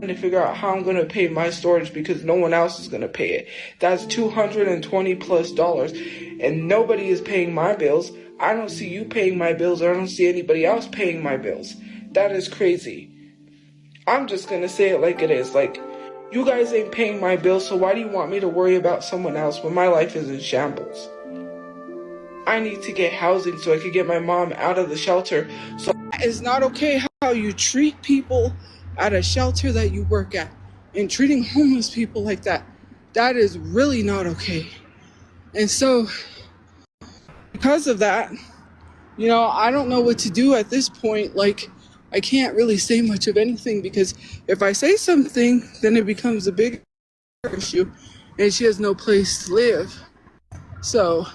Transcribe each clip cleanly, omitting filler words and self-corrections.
to figure out how I'm going to pay my storage because no one else is going to pay it. That's $220+, and nobody is paying my bills. I don't see you paying my bills, or I don't see anybody else paying my bills. That is crazy. I'm just going to say it like it is. Like, you guys ain't paying my bills, so why do you want me to worry about someone else when my life is in shambles? I need to get housing so I could get my mom out of the shelter. So it's not okay how you treat people at a shelter that you work at, and treating homeless people like that. That is really not okay. And so, because of that, I don't know what to do at this point. Like, I can't really say much of anything, because if I say something, then it becomes a big issue, and she has no place to live. So,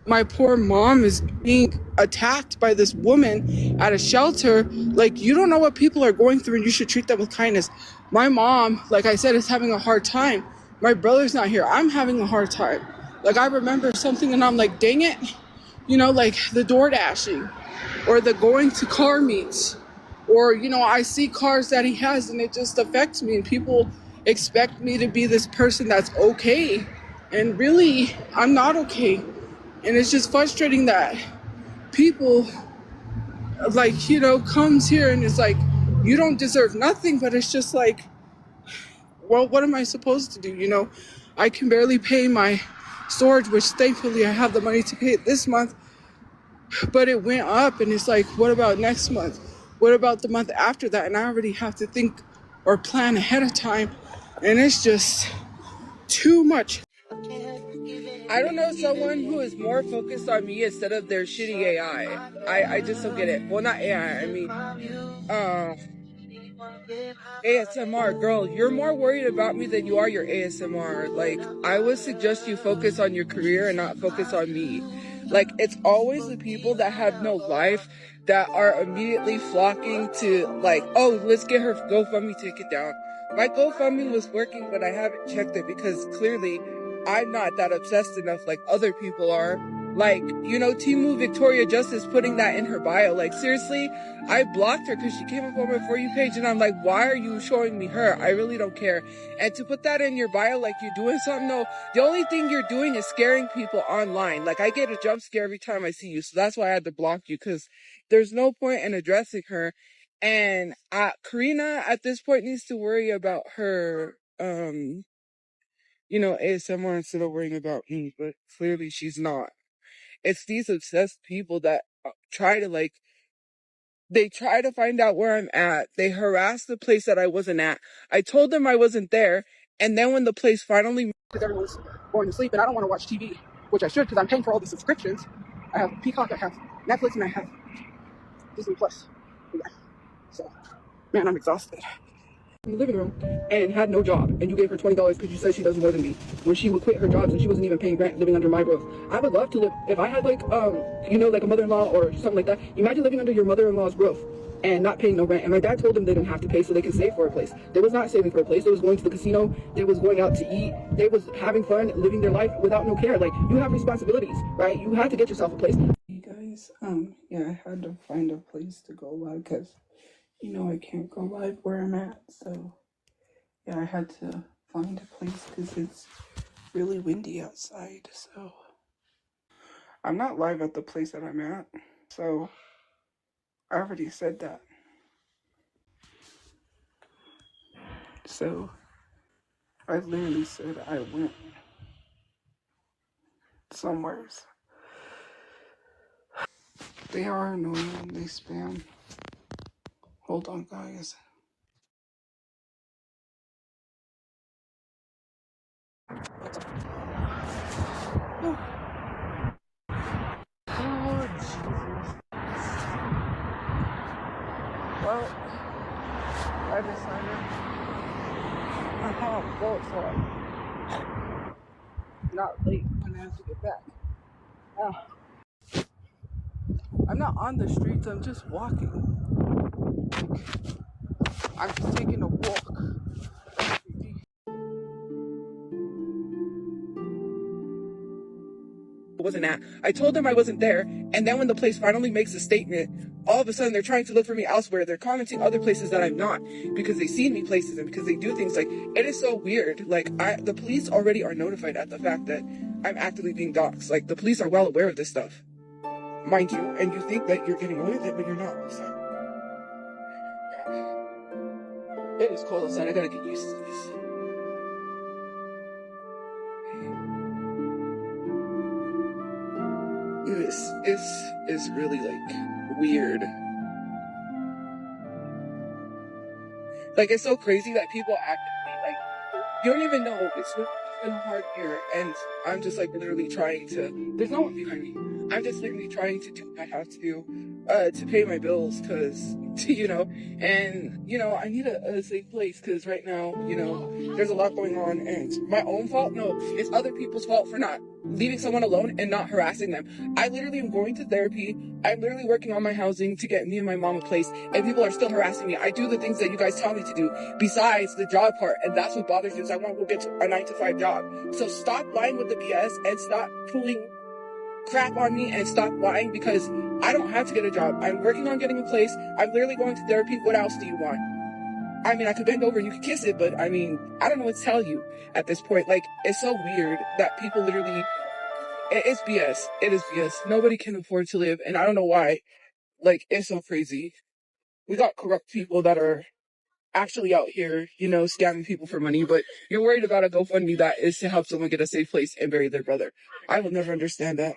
my poor mom is being attacked by this woman at a shelter. Like, you don't know what people are going through, and you should treat them with kindness. My mom, like I said, is having a hard time. My brother's not here. I'm having a hard time. Like, I remember something and I'm like, dang it. Like the door dashing, or the going to car meets, or, I see cars that he has and it just affects me, and people expect me to be this person that's okay. And really, I'm not okay. And it's just frustrating that people, like, comes here and it's like, you don't deserve nothing, but it's just like, well, what am I supposed to do? I can barely pay my storage, which thankfully I have the money to pay it this month, but it went up, and it's like, what about next month? What about the month after that? And I already have to think or plan ahead of time, and it's just too much. I don't know someone who is more focused on me instead of their shitty AI. I just don't get it. Well, not AI, I mean, ASMR. Girl, you're more worried about me than you are your ASMR. Like, I would suggest you focus on your career and not focus on me. Like, it's always the people that have no life that are immediately flocking to, like, oh, let's get her GoFundMe taken down. My GoFundMe was working, but I haven't checked it because clearly I'm not that obsessed enough like other people are. Like, Timu Victoria Justice putting that in her bio. Like, seriously, I blocked her because she came up on my For You page, and I'm like, why are you showing me her? I really don't care. And to put that in your bio like you're doing something, no, the only thing you're doing is scaring people online. Like, I get a jump scare every time I see you, so that's why I had to block you, because there's no point in addressing her. And Karina at this point needs to worry about her ASMR instead of worrying about me, but clearly she's not. It's these obsessed people that they try to find out where I'm at. They harass the place that I wasn't at. I told them I wasn't there, and then when the place finally, because everyone's going to sleep and I don't want to watch TV, which I should because I'm paying for all the subscriptions. I have Peacock, I have Netflix, and I have Disney Plus. Yeah. So, man, I'm exhausted. In the living room and had no job, and you gave her $20 because you said she does more than me, when she would quit her jobs and she wasn't even paying rent, living under my roof. I would love to live, if I had like like a mother-in-law or something like that. Imagine living under your mother-in-law's roof and not paying no rent. And my dad told them they didn't have to pay so they could save for a place. They was not saving for a place. They was going to the casino. They was going out to eat. They was having fun, living their life without no care. Like, you have responsibilities, right? You have to get yourself a place. Hey guys, yeah, I had to find a place to go live because I can't go live where I'm at, so yeah, I had to find a place because it's really windy outside. So I'm not live at the place that I'm at, so I already said that. So I literally said I went somewheres. They are annoying, they spam. Hold on, guys. Oh, Jesus. Well, I decided I have to go, so I'm not late when I have to get back. I'm not on the streets, I'm just walking. I'm just taking a walk. wasn't at. I told them I wasn't there, and then when the place finally makes a statement, all of a sudden they're trying to look for me elsewhere. They're commenting other places that I'm not because they see me places and because they do things like, it is so weird. Like, the police already are notified at the fact that I'm actively being doxxed. Like, the police are well aware of this stuff, mind you, and you think that you're getting away with it, but you're not. So, it is cold outside. I gotta get used to this. It's really like weird. Like, it's so crazy that people actively, like, you don't even know. It's been a hard year, and I'm just like literally trying to, there's no one behind me. I'm just literally trying to do what I have to pay my bills, because, you know, and, you know, I need a safe place, because right now, you know, there's a lot going on, and my own fault? No, it's other people's fault for not leaving someone alone and not harassing them. I literally am going to therapy. I'm literally working on my housing to get me and my mom a place, and people are still harassing me. I do the things that you guys tell me to do besides the job part, and that's what bothers me, is I want to go get a 9-to-5 job. So stop lying with the BS and stop pulling crap on me and stop lying, because I don't have to get a job. I'm working on getting a place. I'm literally going to therapy. What else do you want? I mean, I could bend over and you could kiss it, but I mean, I don't know what to tell you at this point. Like, it's so weird that people literally, it's BS. It is BS. Nobody can afford to live, and I don't know why. Like, it's so crazy. We got corrupt people that are actually out here, you know, scamming people for money, but you're worried about a GoFundMe that is to help someone get a safe place and bury their brother. I will never understand that.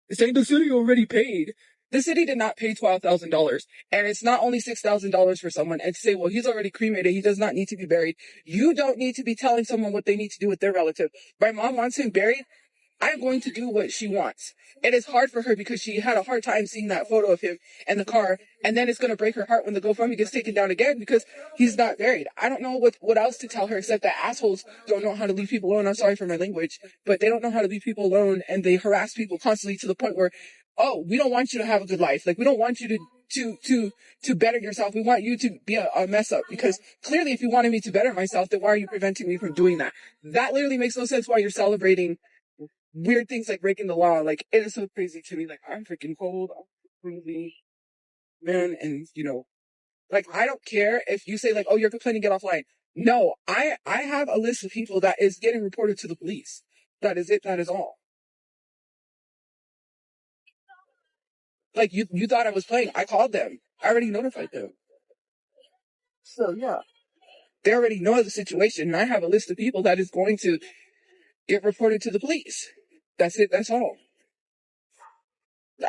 It's saying the city already paid. The city did not pay $12,000, and it's not only $6,000 for someone. And to say, well, he's already cremated, he does not need to be buried. You don't need to be telling someone what they need to do with their relative. My mom wants him buried. I'm going to do what she wants. It is hard for her because she had a hard time seeing that photo of him in the car, and then it's going to break her heart when the GoFundMe gets taken down again because he's not buried. I don't know what else to tell her except that assholes don't know how to leave people alone. I'm sorry for my language, but they don't know how to leave people alone, and they harass people constantly to the point where, oh, we don't want you to have a good life. Like, we don't want you to better yourself. We want you to be a mess up, because clearly if you wanted me to better myself, then why are you preventing me from doing that? That literally makes no sense why you're celebrating weird things like breaking the law. Like, it is so crazy to me. Like, I'm freaking cold. I'm crazy, man. And, you know, like, I don't care if you say, like, oh, you're complaining, get offline. No, I have a list of people that is getting reported to the police. That is it. That is all. Like, you thought I was playing. I called them. I already notified them. So, yeah. They already know the situation, and I have a list of people that is going to get reported to the police. That's it. That's all.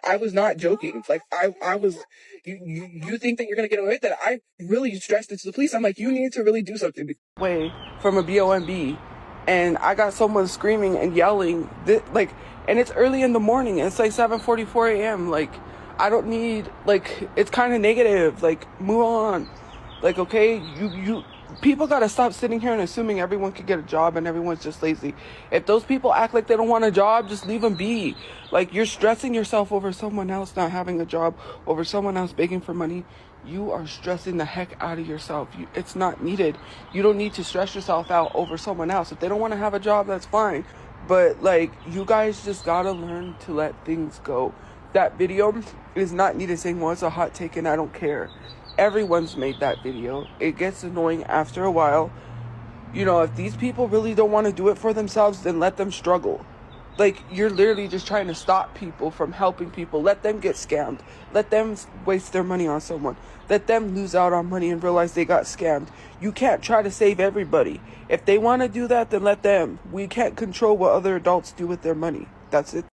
I was not joking. Like, I was, you think that you're going to get away with that? I really stressed it to the police. I'm like, you need to really do something. Away from a BOMB, and I got someone screaming and yelling, like, and it's early in the morning. It's like 7:44 a.m. Like, I don't need, like, it's kind of negative. Like, move on. Like, okay, people gotta stop sitting here and assuming everyone could get a job and everyone's just lazy. If those people act like they don't want a job, just leave them be. Like, you're stressing yourself over someone else not having a job, over someone else begging for money. You are stressing the heck out of yourself. It's not needed. You don't need to stress yourself out over someone else. If they don't want to have a job, that's fine. But, like, you guys just gotta learn to let things go. That video is not needed saying, well, it's a hot take and I don't care. Everyone's made that video. It gets annoying after a while. You know, if these people really don't want to do it for themselves, then let them struggle. Like, you're literally just trying to stop people from helping people. Let them get scammed. Let them waste their money on someone. Let them lose out on money and realize they got scammed. You can't try to save everybody. If they want to do that, then let them. We can't control what other adults do with their money. That's it.